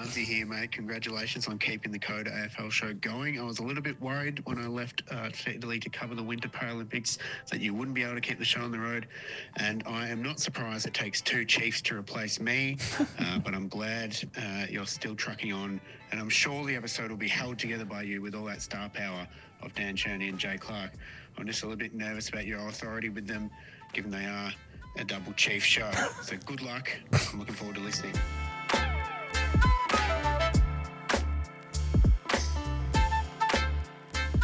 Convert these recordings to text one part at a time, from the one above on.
Barnesy here, mate. Congratulations on keeping the CODE AFL show going. I was a little bit worried when I left for Italy to cover the Winter Paralympics that you wouldn't be able to keep the show on the road. And I am not surprised it takes two Chiefs to replace me, but I'm glad you're still trucking on. And I'm sure the episode will be held together by you with all that star power of Dan Cherny and Jay Clark. I'm just a little bit nervous about your authority with them, given they are a double chief show. So good luck. I'm looking forward to listening.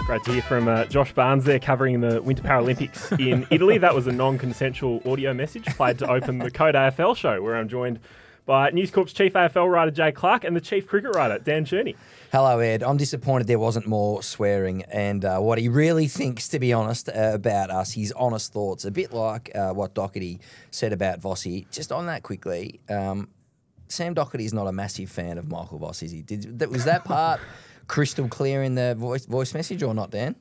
Great to hear from Josh Barnes there covering the Winter Paralympics in Italy. That was a non-consensual audio message played to open the CODE AFL show, where I'm joined by News Corp's chief AFL writer Jay Clark and the chief cricket writer Dan Cherny. Hello, Ed. I'm disappointed there wasn't more swearing and what he really thinks, to be honest, about us, his honest thoughts, a bit like what Doherty said about Vossi. Just on that quickly, Sam Doherty is not a massive fan of Michael Voss, is he? Was that part crystal clear in the voice message or not, Dan?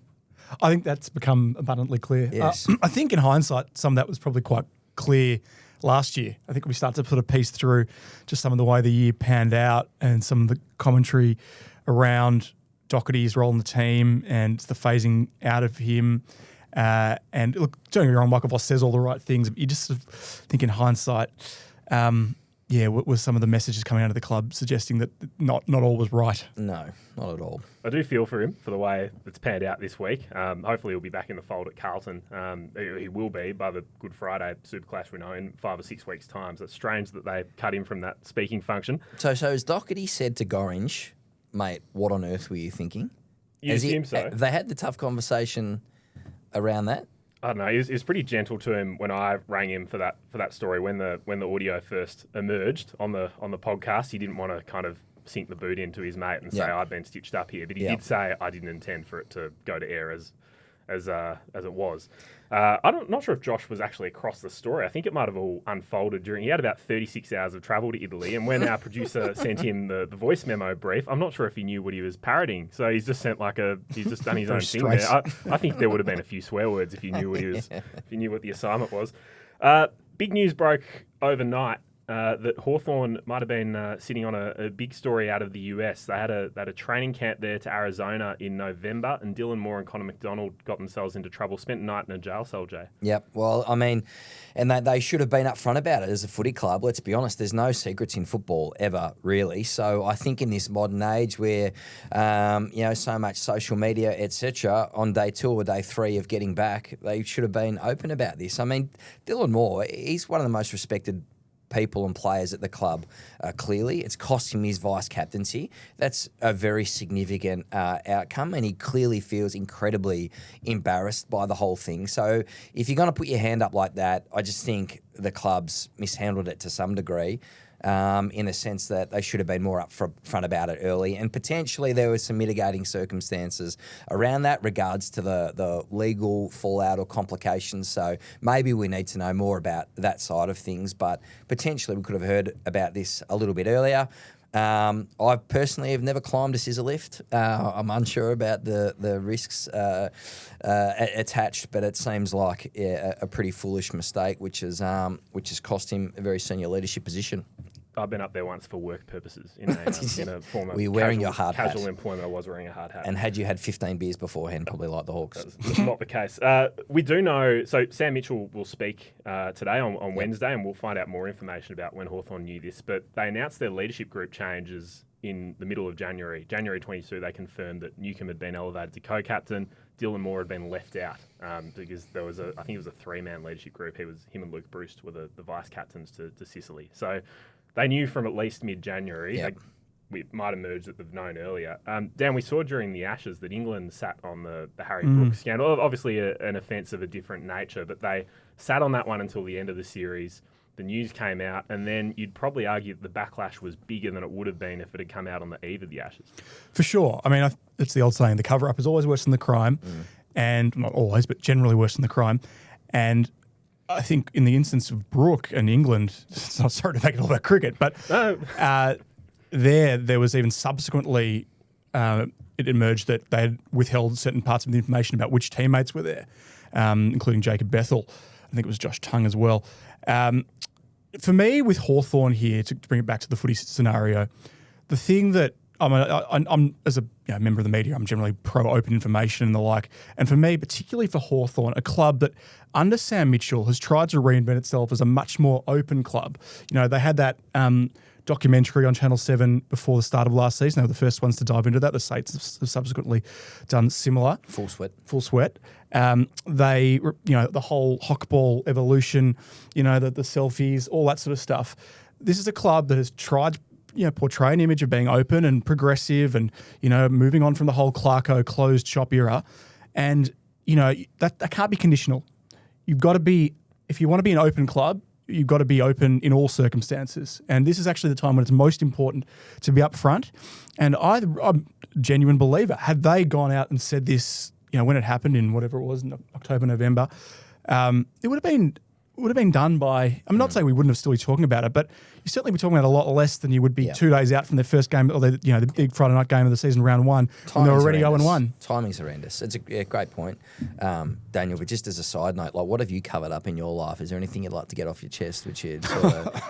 I think that's become abundantly clear. Yes. I think in hindsight, some of that was probably quite clear last year. I think we started to put a piece through just some of the way the year panned out and some of the commentary around Doherty's role in the team and the phasing out of him. And look, don't get me wrong, Michael Voss says all the right things, but you just sort of think in hindsight, what was some of the messages coming out of the club suggesting that not all was right? No, not at all. I do feel for him for the way it's panned out this week. Hopefully he'll be back in the fold at Carlton. He will be by the Good Friday Super Clash we know in 5 or 6 weeks' time. So it's strange that they cut him from that speaking function. So as Doherty said to Gorringe, mate, what on earth were you thinking? You assume so. They had the tough conversation around that? I don't know. He was pretty gentle to him when I rang him for that story when the audio first emerged on the podcast. He didn't want to kind of sink the boot into his mate and say I've been stitched up here, but he did say I didn't intend for it to go to air as it was. I'm not sure if Josh was actually across the story. I think it might have all unfolded during. He had about 36 hours of travel to Italy, and when our producer sent him the voice memo brief, I'm not sure if he knew what he was parroting. So he's just sent he's just done his own thing there. I think there would have been a few swear words if he knew what if he knew what the assignment was. Big news broke overnight. That Hawthorn might have been sitting on a big story out of the US. They had a training camp there to Arizona in November, and Dylan Moore and Connor Macdonald got themselves into trouble, spent a night in a jail cell, Jay. Yep. Well, I mean, and they should have been upfront about it as a footy club. Let's be honest, there's no secrets in football ever, really. So I think in this modern age where, so much social media, etc., on day 2 or day 3 of getting back, they should have been open about this. I mean, Dylan Moore, he's one of the most respected people and players at the club. Clearly, it's cost him his vice captaincy. That's a very significant outcome, and he clearly feels incredibly embarrassed by the whole thing. So if you're going to put your hand up like that, I just think the club's mishandled it to some degree. In the sense that they should have been more upfront about it early, and potentially there were some mitigating circumstances around that regards to the legal fallout or complications. So maybe we need to know more about that side of things, but potentially we could have heard about this a little bit earlier. I personally have never climbed a scissor lift. I'm unsure about the risks attached, but it seems like a pretty foolish mistake, which has cost him a very senior leadership position. I've been up there once for work purposes in a form of Were you wearing your hard hat? Casual employment, I was wearing a hard hat. And had you had 15 beers beforehand, probably like the Hawks? That's not the case. We do know, so Sam Mitchell will speak today on Wednesday, and we'll find out more information about when Hawthorn knew this, but they announced their leadership group changes in the middle of January. January 22, they confirmed that Newcombe had been elevated to co-captain. Dylan Moore had been left out because there was I think it was a 3-man leadership group. Him and Luke Bruce were the vice captains to Sicily. So they knew from at least mid-January. Yep. It might emerge that they've known earlier. Dan, we saw during the Ashes that England sat on the Harry Brooks scandal. Obviously an offence of a different nature, but they sat on that one until the end of the series. The news came out, and then you'd probably argue that the backlash was bigger than it would have been if it had come out on the eve of the Ashes. For sure. I mean, it's the old saying, the cover-up is always worse than the crime, and not always, but generally worse than the crime. And I think in the instance of Bourke and England, it's not sorry to make it all about cricket, but there was even subsequently, it emerged that they had withheld certain parts of the information about which teammates were there, including Jacob Bethel. I think it was Josh Tongue as well. For me, with Hawthorn here, to bring it back to the footy scenario, the thing that I'm as a member of the media, I'm generally pro open information and the like. And for me, particularly for Hawthorn, a club that under Sam Mitchell has tried to reinvent itself as a much more open club. They had that documentary on Channel 7 before the start of last season. They were the first ones to dive into that. The Saints have subsequently done similar. Full sweat. The whole hockball evolution, the selfies, all that sort of stuff. This is a club that has tried portray an image of being open and progressive and, moving on from the whole Clarko closed shop era. And, that can't be conditional. You've got to be, if you want to be an open club, you've got to be open in all circumstances. And this is actually the time when it's most important to be upfront. And I'm a genuine believer. Had they gone out and said this, when it happened in whatever it was, in October, November, it would have been done by, I'm not saying we wouldn't have still be talking about it, but you certainly be talking about a lot less than you would be 2 days out from their first game, or the big Friday night game of the season, round one, when they're already 0-1. Timing's horrendous. It's a great point, Daniel, but just as a side note, what have you covered up in your life? Is there anything you'd like to get off your chest, which is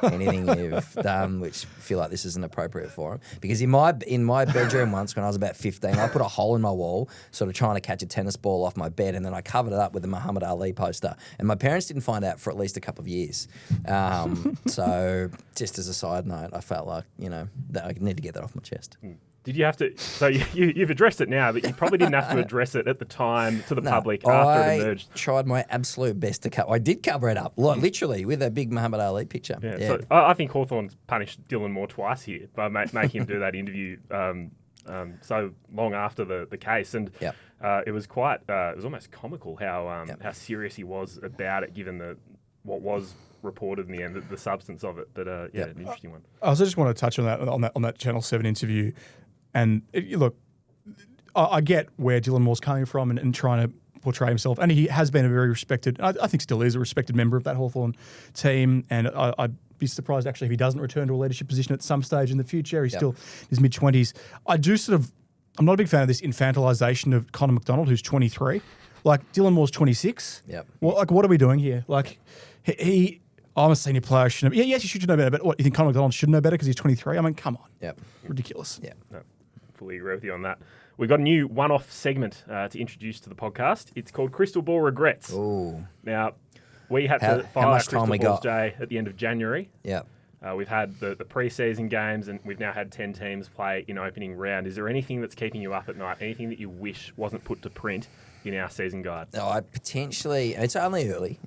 anything you've done which you feel like this isn't appropriate for them? Because in my bedroom once, when I was about 15, I put a hole in my wall, sort of trying to catch a tennis ball off my bed, and then I covered it up with a Muhammad Ali poster. And my parents didn't find out for at least a couple of years. So just as a side note, I felt like, that I need to get that off my chest. Did you have to? So you've addressed it now, but you probably didn't have to address it at the time to the public after it emerged. I tried my absolute best to cover. I did cover it up, literally, with a big Muhammad Ali picture. Yeah. So I think Hawthorn's punished Dylan Moore twice here by making him do that interview so long after the case, and it was quite. It was almost comical how serious he was about it, given what was reported in the end, the substance of it. But an interesting one. I also just want to touch on that Channel 7 interview. And look, I get where Dylan Moore's coming from and trying to portray himself. And he has been a very respected, I think still is a respected member of that Hawthorn team. And I'd be surprised actually if he doesn't return to a leadership position at some stage in the future. He's still in his mid-20s. I'm not a big fan of this infantilization of Connor Macdonald, who's 23. Dylan Moore's 26. Yep. Well, what are we doing here? I'm a senior player. Yes, you should know better. But what, you think Connor Macdonald should know better because he's 23? I mean, come on. Yep. Ridiculous. Yeah. No, fully agree with you on that. We've got a new one-off segment to introduce to the podcast. It's called Crystal Ball Regrets. Ooh. Now, we had to file our Crystal Balls, Jay, at the end of January. Yeah. We've had the pre-season games, and we've now had 10 teams play in opening round. Is there anything that's keeping you up at night? Anything that you wish wasn't put to print in our season guide? Potentially. It's only early.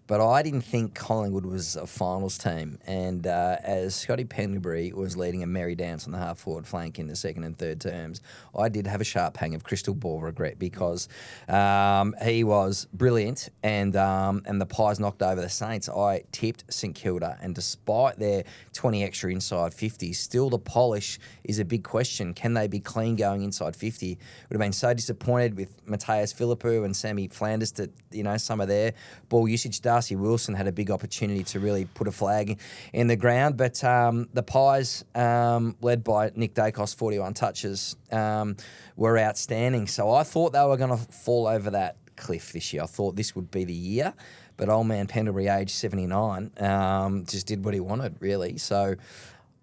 But I didn't think Collingwood was a finals team. And as Scotty Pendlebury was leading a merry dance on the half-forward flank in the second and third terms, I did have a sharp pang of crystal ball regret because he was brilliant and the Pies knocked over the Saints. I tipped St Kilda, and despite their 20 extra inside 50s, still the polish is a big question. Can they be clean going inside 50? Would have been so disappointed with Mateus Philippou and Sammy Flanders to, some of their ball usage. Darcy Wilson had a big opportunity to really put a flag in the ground, but the Pies, led by Nick Dacos, 41 touches, were outstanding. So I thought they were going to fall over that cliff this year. I thought this would be the year, but old man Pendlebury, age 79, just did what he wanted, really. So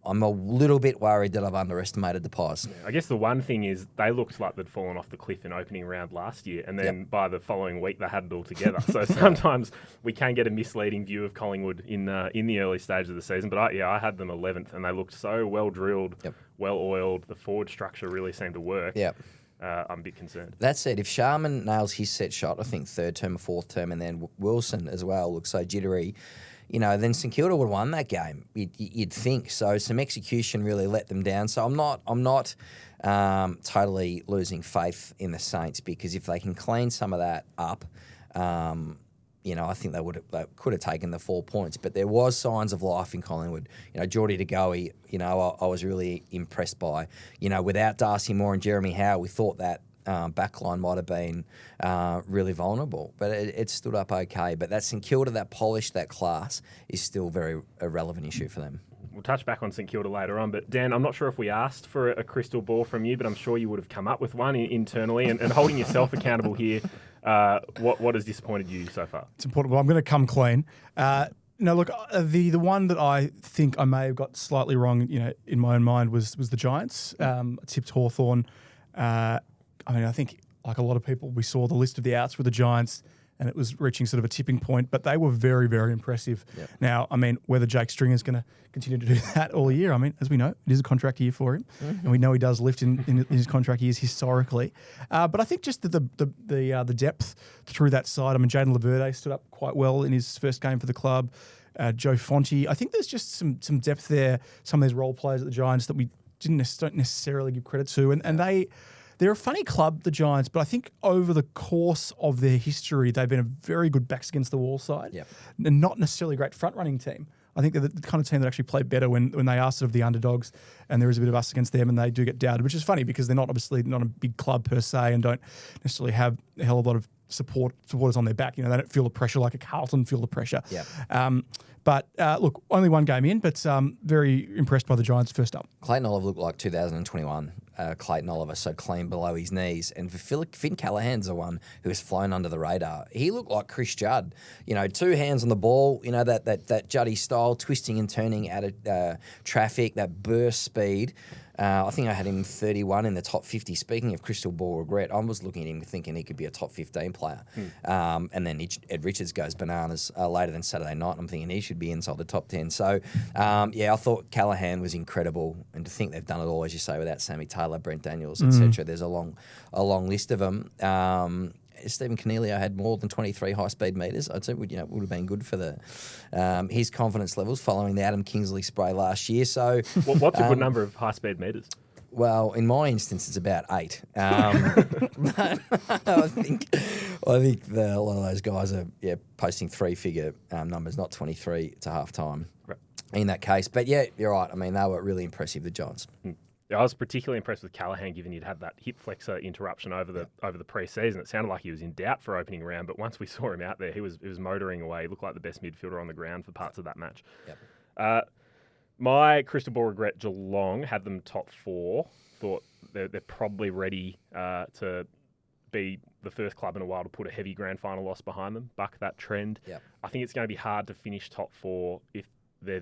I'm a little bit worried that I've underestimated the Pies. Yeah, I guess the one thing is they looked like they'd fallen off the cliff in opening round last year, and then by the following week they had it all together. So sometimes we can get a misleading view of Collingwood in the early stage of the season. But I had them 11th, and they looked so well drilled, well oiled. The forward structure really seemed to work. Yep. I'm a bit concerned. That said, if Sharman nails his set shot, I think third term or fourth term, and then Wilson as well looks so jittery, then St Kilda would have won that game. You'd think so. Some execution really let them down. So I'm not totally losing faith in the Saints, because if they can clean some of that up, I think they could have taken the 4 points. But there was signs of life in Collingwood. Geordie De Goey, I was really impressed by. Without Darcy Moore and Jeremy Howe, we thought that backline might have been really vulnerable, but it stood up okay. But that St Kilda, that polish, that class is still a relevant issue for them. We'll touch back on St Kilda later on, but Dan, I'm not sure if we asked for a crystal ball from you, but I'm sure you would have come up with one internally, and holding yourself accountable here. What has disappointed you so far? It's important. Well, I'm going to come clean. No, look, the one that I think I may have got slightly wrong, in my own mind was the Giants. I tipped Hawthorn. I think like a lot of people, we saw the list of the outs with the Giants, and it was reaching sort of a tipping point, but they were very, very impressive. Yep. Now, whether Jake Stringer's going to continue to do that all year, as we know, it is a contract year for him, and we know he does lift in his contract years historically. But I think just the depth through that side. Jaden Laverde stood up quite well in his first game for the club. Joe Fonte. I think there's just some depth there. Some of these role players at the Giants that we don't necessarily give credit to, and they're a funny club, the Giants, but I think over the course of their history, they've been a very good backs against the wall side, and not necessarily a great front running team. I think they're the kind of team that actually play better when they are sort of the underdogs, and there is a bit of us against them, and they do get doubted, which is funny because they're not a big club per se, and don't necessarily have a hell of a lot of supporters on their back. They don't feel the pressure like a Carlton feel the pressure. But look, only one game in, but very impressed by the Giants first up. Clayton Oliver looked like 2021 Clayton Oliver, so clean below his knees. And for Finn Callahan's the one who has flown under the radar. He looked like Chris Judd. 2 hands on the ball, that Juddy style, twisting and turning out of traffic, that burst speed. I think I had him 31 in the top 50. Speaking of crystal ball regret, I was looking at him thinking he could be a top 15 player. And then Ed Richards goes bananas later than Saturday night. I'm thinking he should be inside the top 10. So, I thought Callahan was incredible. And to think they've done it all, as you say, without Sammy Taylor, Brent Daniels, etc. There's a long list of them. Stephen Cornelio had more than 23 high-speed metres. I'd say would have been good for his confidence levels following the Adam Kingsley spray last year. So, what's a good number of high-speed metres? Well, in my instance, it's about 8. But I think a lot of those guys are posting 3-figure numbers, not 23 to half-time in that case. But you're right. They were really impressive, the Giants. Yeah, I was particularly impressed with Callahan, given he'd had that hip flexor interruption over the pre-season. It sounded like he was in doubt for opening round, but once we saw him out there, he was motoring away. He looked like the best midfielder on the ground for parts of that match. My crystal ball regret, Geelong had them top 4. Thought they're probably ready to be the first club in a while to put a heavy grand final loss behind them, buck that trend. I think it's going to be hard to finish top 4 if they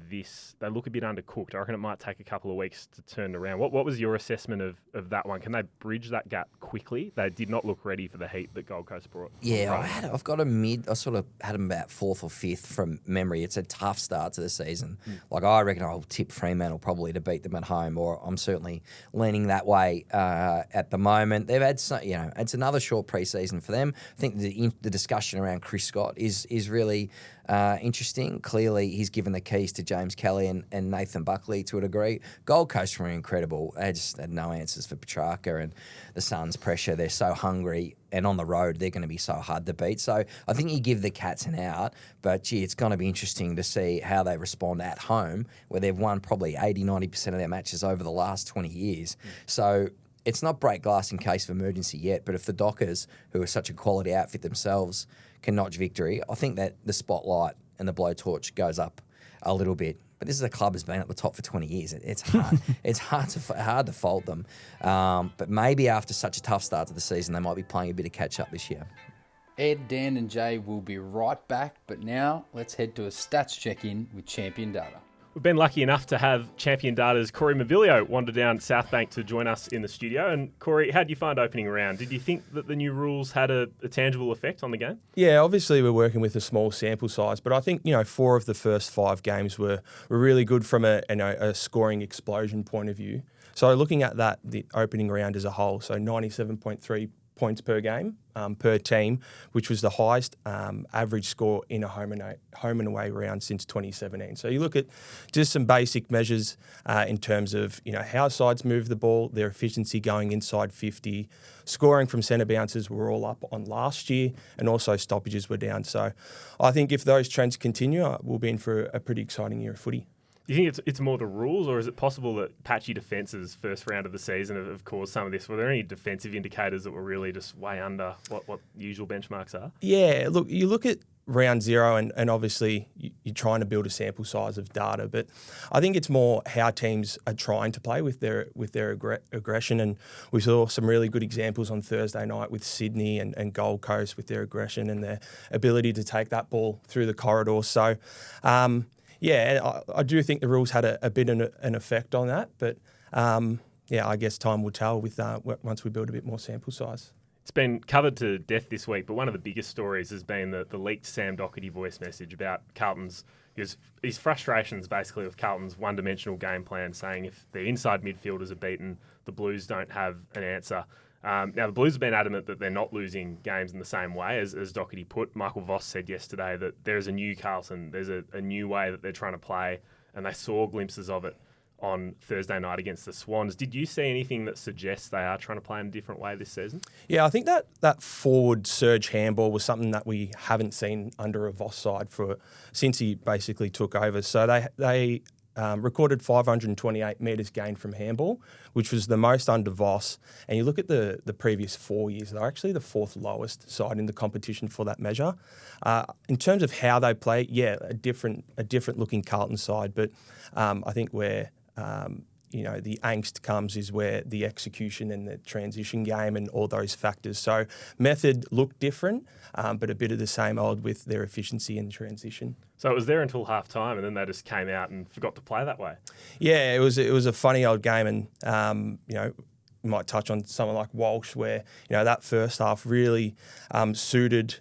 look a bit undercooked. I reckon it might take a couple of weeks to turn around. What was your assessment of that one? Can they bridge that gap quickly? They did not look ready for the heat that Gold Coast brought. Yeah, I've got a mid. I sort of had them about 4th or 5th from memory. It's a tough start to the season. Like I reckon I'll tip Fremantle probably to beat them at home, or I'm certainly leaning that way at the moment. They've had some, it's another short pre-season for them. I think the discussion around Chris Scott is really interesting. Clearly, he's given the keys to James Kelly and Nathan Buckley to a degree. Gold Coast were incredible. They just had no answers for Petrarca and the Suns' pressure. They're so hungry, and on the road, they're going to be so hard to beat. So I think you give the Cats an out, but it's going to be interesting to see how they respond at home, where they've won probably 80-90% of their matches over the last 20 years. So it's not break glass in case of emergency yet, but if the Dockers, who are such a quality outfit themselves, can notch victory, I think that the spotlight and the blowtorch goes up a little bit. But this is a club that's been at the top for 20 years. It's hard. It's hard to fault them. But maybe after such a tough start to the season, they might be playing a bit of catch up this year. Ed, Dan and Jay will be right back. But now let's head to a stats check-in with Champion Data. We've been lucky enough to have Champion Data's Corey Mobilio wander down South Bank to join us in the studio. And Corey, how did you find opening round? Did you think that the new rules had a tangible effect on the game? Yeah, obviously we're working with a small sample size, but I think 4 of the first 5 games were really good from a scoring explosion point of view. So looking at that, the opening round as a whole, so 97.3 points per game per team, which was the highest average score in a home and away round since 2017. So you look at just some basic measures in terms of how sides move the ball, their efficiency going inside 50, scoring from centre bounces were all up on last year, and also stoppages were down. So I think if those trends continue, we'll be in for a pretty exciting year of footy. Do you think it's more the rules, or is it possible that patchy defences first round of the season have caused some of this? Were there any defensive indicators that were really just way under what usual benchmarks are? Yeah, look, you look at round zero, and obviously you're trying to build a sample size of data, but I think it's more how teams are trying to play with their aggression, and we saw some really good examples on Thursday night with Sydney and Gold Coast with their aggression and their ability to take that ball through the corridor. So, I do think the rules had a bit of an effect on that, but I guess time will tell with once we build a bit more sample size. It's been covered to death this week, but one of the biggest stories has been the leaked Sam Docherty voice message about Carlton's his frustrations basically with Carlton's one-dimensional game plan, saying if their inside midfielders are beaten, the Blues don't have an answer. Now, the Blues have been adamant that they're not losing games in the same way, as Docherty put. Michael Voss said yesterday that there's a new Carlton, there's a new way that they're trying to play, and they saw glimpses of it on Thursday night against the Swans. Did you see anything that suggests they are trying to play in a different way this season? Yeah, I think that forward surge handball was something that we haven't seen under a Voss side since he basically took over. So they recorded 528 metres gained from handball, which was the most under Voss. And you look at the previous 4 years, they're actually the fourth lowest side in the competition for that measure. In terms of how they play, a different looking Carlton side, but I think where the angst comes is where the execution and the transition game and all those factors. So method looked different, but a bit of the same old with their efficiency and transition. So it was there until half time, and then they just came out and forgot to play that way. Yeah, it was a funny old game, and we might touch on someone like Walsh, where that first half really suited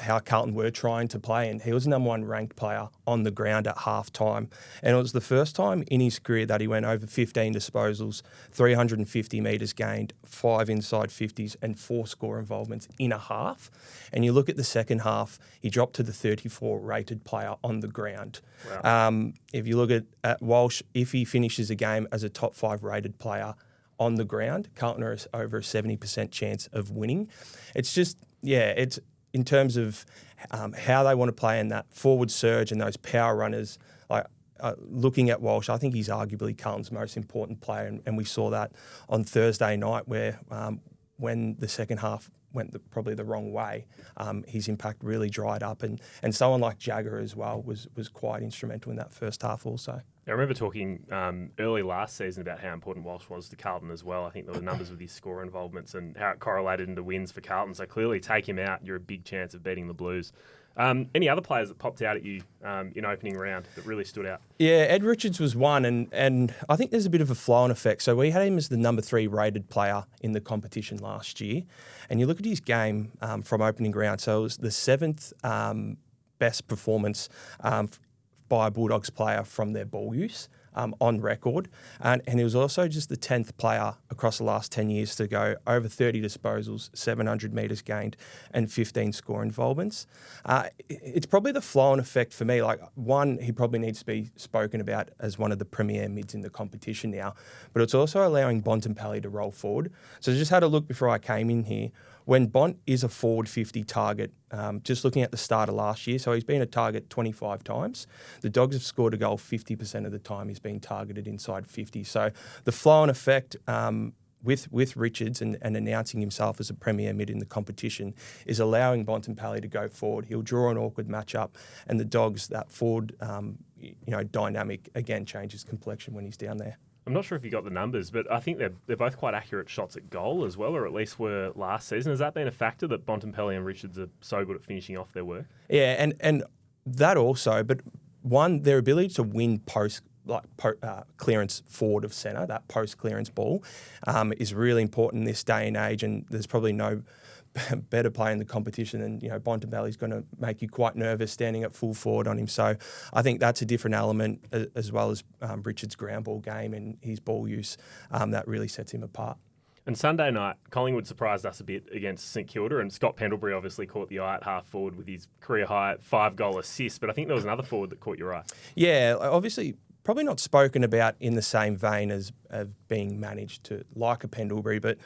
how Carlton were trying to play, and he was the number one ranked player on the ground at half time. And it was the first time in his career that he went over 15 disposals, 350 metres gained, 5 inside 50s and 4 score involvements in a half. And you look at the second half, he dropped to the 34 rated player on the ground. Wow. If you look at Walsh, if he finishes a game as a top 5 rated player on the ground, Carlton are over a 70% chance of winning. It's just, it's in terms of how they want to play in that forward surge and those power runners. Looking at Walsh, I think he's arguably Carlton's most important player, and we saw that on Thursday night where when the second half went probably the wrong way, his impact really dried up, and someone like Jagger as well was quite instrumental in that first half also. I remember talking early last season about how important Walsh was to Carlton as well. I think there were numbers with his score involvements and how it correlated into wins for Carlton. So clearly, take him out, you're a big chance of beating the Blues. Any other players that popped out at you in opening round that really stood out? Yeah, Ed Richards was one, and I think there's a bit of a flow-on effect. So we had him as the number 3 rated player in the competition last year, and you look at his game from opening round. So it was the 7th best performance by a Bulldogs player from their ball use on record. And he was also just the 10th player across the last 10 years to go over 30 disposals, 700 metres gained, and 15 score involvements. It's probably the flow-on effect for me. One, he probably needs to be spoken about as one of the premier mids in the competition now, but it's also allowing Bontempelli to roll forward. So I just had a look before I came in here. When Bont is a forward 50 target, just looking at the start of last year, so he's been a target 25 times. The Dogs have scored a goal 50% of the time he's been targeted inside 50. So the flow-on effect with Richards and announcing himself as a premier mid in the competition is allowing Bontempelli to go forward. He'll draw an awkward matchup, and the Dogs, that forward dynamic, again, changes complexion when he's down there. I'm not sure if you got the numbers, but I think they're both quite accurate shots at goal as well, or at least were last season. Has that been a factor that Bontempelli and Richards are so good at finishing off their work? Yeah, and that also, but one, their ability to win clearance forward of centre, that post-clearance ball, is really important in this day and age, and there's probably no better player in the competition, and Bontempelli's going to make you quite nervous standing at full forward on him. So I think that's a different element, as well as Richard's ground ball game and his ball use, that really sets him apart. And Sunday night, Collingwood surprised us a bit against St Kilda, and Scott Pendlebury obviously caught the eye at half forward with his career high 5-goal assist, but I think there was another forward that caught your eye. Yeah, obviously probably not spoken about in the same vein as being managed to like a Pendlebury, but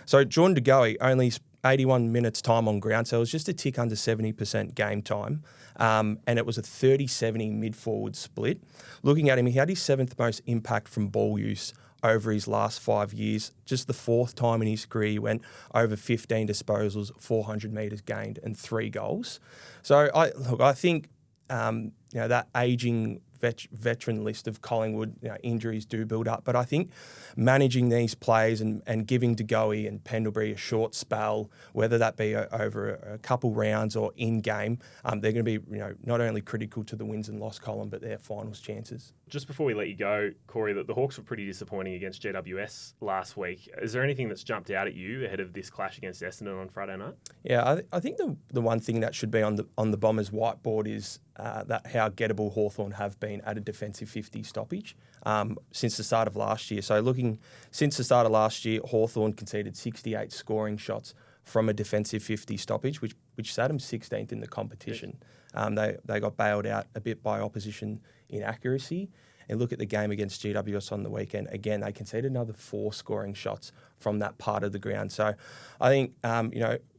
so Jordan De Goey only 81 minutes time on ground, so it was just a tick under 70% game time, and it was a 30-70 mid-forward split. Looking at him, he had his 7th most impact from ball use over his last 5 years. Just the fourth time in his career he went over 15 disposals, 400 metres gained and 3 goals. So I think that ageing veteran list of Collingwood, injuries do build up. But I think managing these players and giving De Goey and Pendlebury a short spell, whether that be over a couple rounds or in game, they're going to be not only critical to the wins and loss column, but their finals chances. Just before we let you go, Corey, the Hawks were pretty disappointing against GWS last week. Is there anything that's jumped out at you ahead of this clash against Essendon on Friday night? Yeah, I think the one thing that should be on the Bombers' whiteboard is that how gettable Hawthorn have been at a defensive 50 stoppage since the start of last year. So since the start of last year, Hawthorn conceded 68 scoring shots from a defensive 50 stoppage, which sat them 16th in the competition. They got bailed out a bit by opposition inaccuracy. And look at the game against GWS on the weekend. Again, they conceded another 4 scoring shots from that part of the ground. So I think,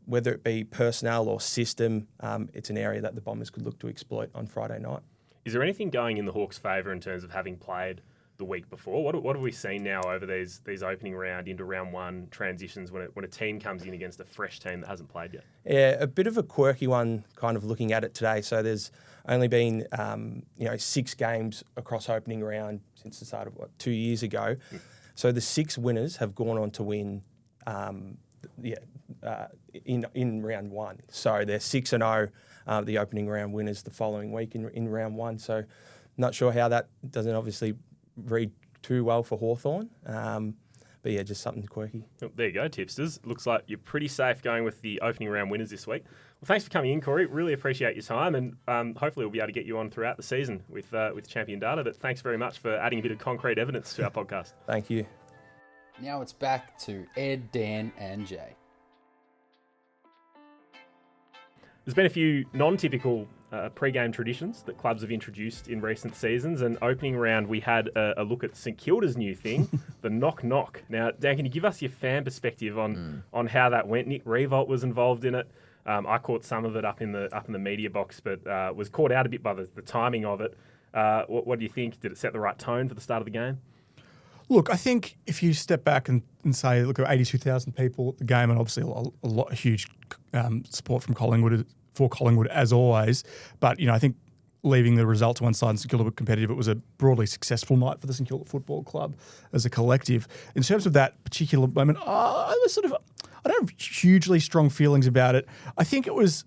whether it be personnel or system, it's an area that the Bombers could look to exploit on Friday night. Is there anything going in the Hawks' favour in terms of having played the week before? What have we seen now over these opening round into round one transitions when a team comes in against a fresh team that hasn't played yet? Yeah, a bit of a quirky one kind of looking at it today. So there's only been 6 games across opening round since the start of 2 years ago. So the 6 winners have gone on to win in round one. So they're 6-0, the opening round winners the following week in round one. So not sure how that doesn't obviously read too well for Hawthorn. But yeah, just something quirky. Oh, there you go, tipsters. Looks like you're pretty safe going with the opening round winners this week. Well, thanks for coming in, Corey. Really appreciate your time, and hopefully we'll be able to get you on throughout the season with Champion Data. But thanks very much for adding a bit of concrete evidence to our podcast. Thank you. Now it's back to Ed, Dan, and Jay. There's been a few non-typical pre-game traditions that clubs have introduced in recent seasons, and opening round we had a look at St Kilda's new thing, the knock-knock. Now, Dan, can you give us your fan perspective on how that went? Nick Revolt was involved in it. I caught some of it up in the media box, but was caught out a bit by the timing of it. What do you think? Did it set the right tone for the start of the game? Look, I think if you step back and say, look at 82,000 people at the game, and obviously a huge support from Collingwood for Collingwood as always. But I think leaving the result to one side, St Kilda were competitive. It was a broadly successful night for the St Kilda Football Club as a collective. In terms of that particular moment, I don't have hugely strong feelings about it. I think it was.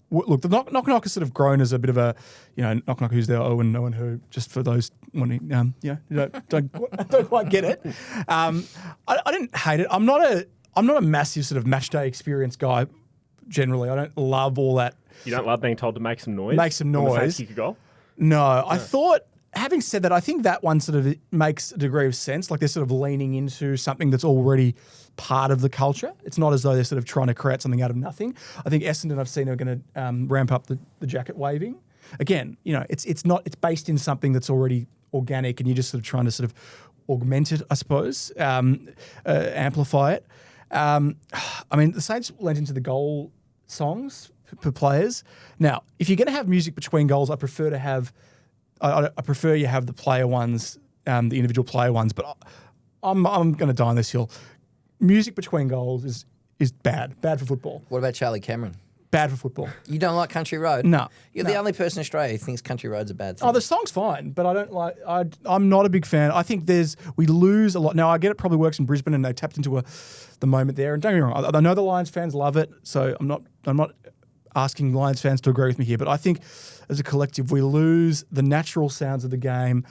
Look, the knock has sort of grown as a bit of a, knock who's there, oh and no one who, just for those wanting, don't quite get it. I didn't hate it. I'm not a massive sort of match day experience guy. Generally, I don't love all that. You don't love being told to make some noise. Make some noise. When the Saints kick a goal? No, I thought. Having said that, I think that one sort of makes a degree of sense. Like they're sort of leaning into something that's already part of the culture. It's not as though they're sort of trying to create something out of nothing. I think Essendon, I've seen, are going to ramp up the jacket waving. Again, it's based in something that's already organic, and you're just sort of trying to sort of augment it, I suppose, amplify it. The Saints lent into the goal songs for players. Now, if you're going to have music between goals, I prefer you have the player ones, the individual player ones, but I'm going to die on this hill. Music between goals is bad for football. What about Charlie Cameron? Bad for football. You don't like Country Road? No. You're the only person in Australia who thinks Country Road's a bad thing. Oh, the song's fine, but I don't like. I'm not a big fan. I think we lose a lot. Now I get it probably works in Brisbane and they tapped into the moment there. And don't get me wrong, I know the Lions fans love it, so I'm not asking Lions fans to agree with me here, but I think as a collective we lose the natural sounds of the game,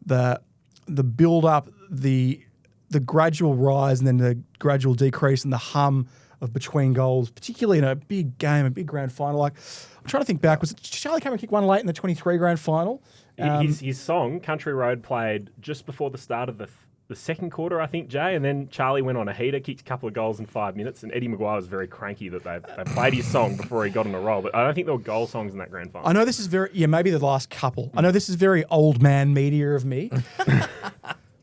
the build up, the gradual rise and then the gradual decrease and the hum of between goals, particularly in a big game, a big grand final. Like, I'm trying to think back. Was it Charlie Cameron kick one late in the 23 grand final? His song, Country Road, played just before the start of the second quarter, I think, Jay, and then Charlie went on a heater, kicked a couple of goals in 5 minutes, and Eddie Maguire was very cranky that they played his song before he got on a roll. But I don't think there were goal songs in that grand final. I know this is maybe the last couple. I know this is very old man media of me.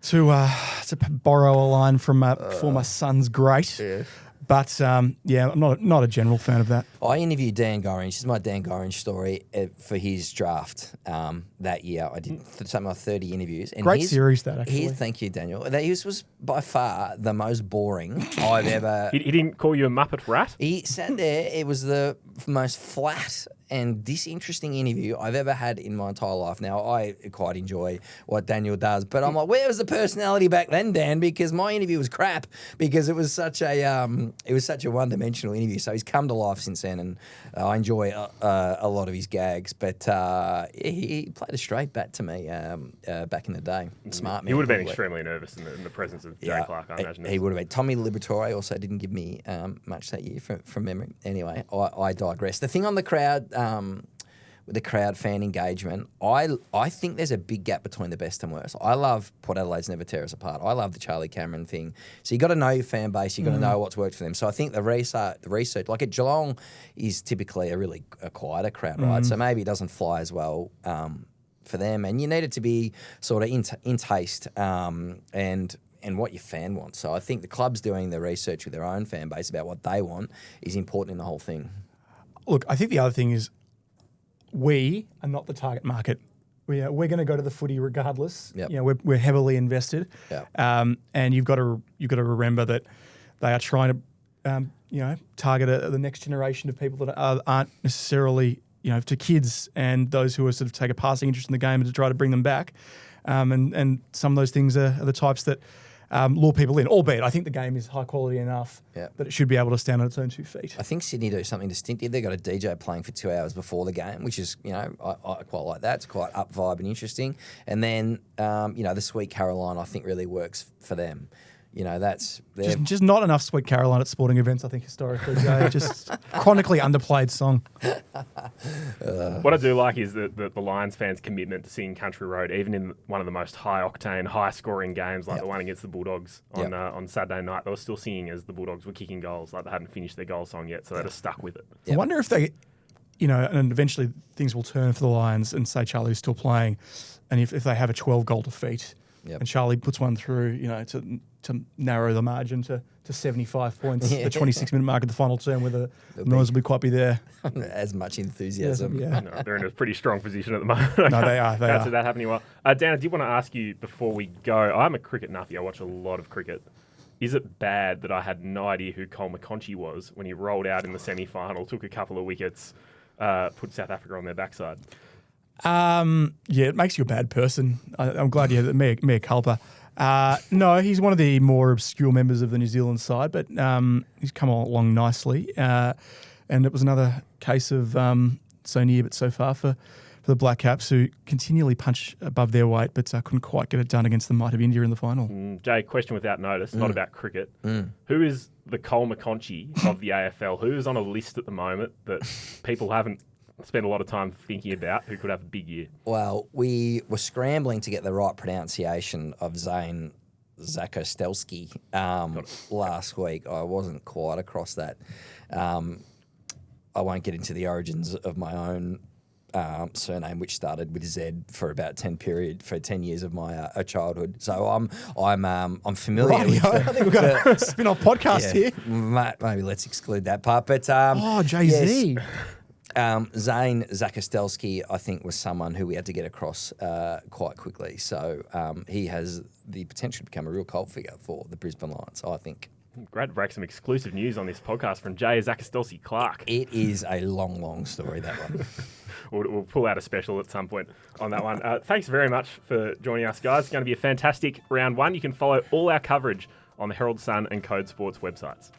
To borrow a line from former Suns great. Yeah. But I'm not a general fan of that. I interviewed Dan Gorringe. This is my Dan Gorringe story for his draft that year. I did something like 30 interviews. And Great series, that, actually. Thank you, Daniel. His was by far the most boring I've ever... He didn't call you a Muppet rat? He sat there. It was the most flat and disinteresting interview I've ever had in my entire life. Now, I quite enjoy what Daniel does, but I'm like, where was the personality back then, Dan? Because my interview was crap because it was such a one-dimensional interview. So he's come to life since then, and I enjoy a lot of his gags. But he played a straight bat to me back in the day. Smart man. He would have been extremely nervous in the presence of Jay Clark, I imagine. He would have been. Tommy Liberatore also didn't give me much that year from memory. Anyway, I digress. The thing on the crowd... with the crowd fan engagement, I think there's a big gap between the best and worst. I love Port Adelaide's Never Tear Us Apart. I love the Charlie Cameron thing. So you got to know your fan base. You got to know what's worked for them. So I think the research, like at Geelong, is typically a quieter crowd, right? So maybe it doesn't fly as well for them. And you need it to be sort of in taste and what your fan wants. So I think the club's doing the research with their own fan base about what they want is important in the whole thing. Look, I think the other thing is we are not the target market. We're going to go to the footy regardless. Yep. You know, we're heavily invested. Yep. And you've got to remember that they are trying to target the next generation of people that aren't necessarily to kids and those who are sort of take a passing interest in the game and to try to bring them back. And some of those things are the types that lure people in, albeit I think the game is high quality enough that it should be able to stand on its own 2 feet. I think Sydney do something distinctive. They've got a DJ playing for 2 hours before the game, which is, I quite like that. It's quite up vibe and interesting. And then, the Sweet Caroline, I think, really works for them. That's... Just not enough Sweet Caroline at sporting events, I think, historically, Jay. Just chronically underplayed song. What I do like is the Lions fans' commitment to singing Country Road, even in one of the most high-octane, high-scoring games like the one against the Bulldogs on Saturday night. They were still singing as the Bulldogs were kicking goals, like they hadn't finished their goal song yet, so they just stuck with it. I wonder if they... and eventually things will turn for the Lions and say Charlie's still playing, and if they have a 12-goal defeat and Charlie puts one through, to narrow the margin to 75 points, the 26-minute mark at the final term, where the noise will quite be there. As much enthusiasm. Yeah. No, they're in a pretty strong position at the moment. No, they are. They Can't see are. that happening well. Dan, I did want to ask you before we go, I'm a cricket nuffy. I watch a lot of cricket. Is it bad that I had no idea who Cole McConchie was when he rolled out in the semi-final, took a couple of wickets, put South Africa on their backside? It makes you a bad person. I'm glad you had the mea culpa. No, he's one of the more obscure members of the New Zealand side, but he's come along nicely. And it was another case of so near but so far for the Black Caps, who continually punch above their weight, but couldn't quite get it done against the might of India in the final. Jay, question without notice, not about cricket. Who is the Cole McConchie of the AFL? Who is on a list at the moment that people haven't spent a lot of time thinking about who could have a big year? Well, we were scrambling to get the right pronunciation of Zane Zakostelski last week. I wasn't quite across that. I won't get into the origins of my own surname, which started with Z for about 10 years of my childhood. So I'm familiar with. I think we've got a spin-off podcast here. Maybe let's exclude that part. But Jay-Z. Yes. Zane Zakostelski, I think, was someone who we had to get across quite quickly. So he has the potential to become a real cult figure for the Brisbane Lions, I think. Great to break some exclusive news on this podcast from Jay Zakostelski Clark. It is a long, long story, that one. We'll pull out a special at some point on that one. Thanks very much for joining us, guys. It's going to be a fantastic round one. You can follow all our coverage on the Herald Sun and Code Sports websites.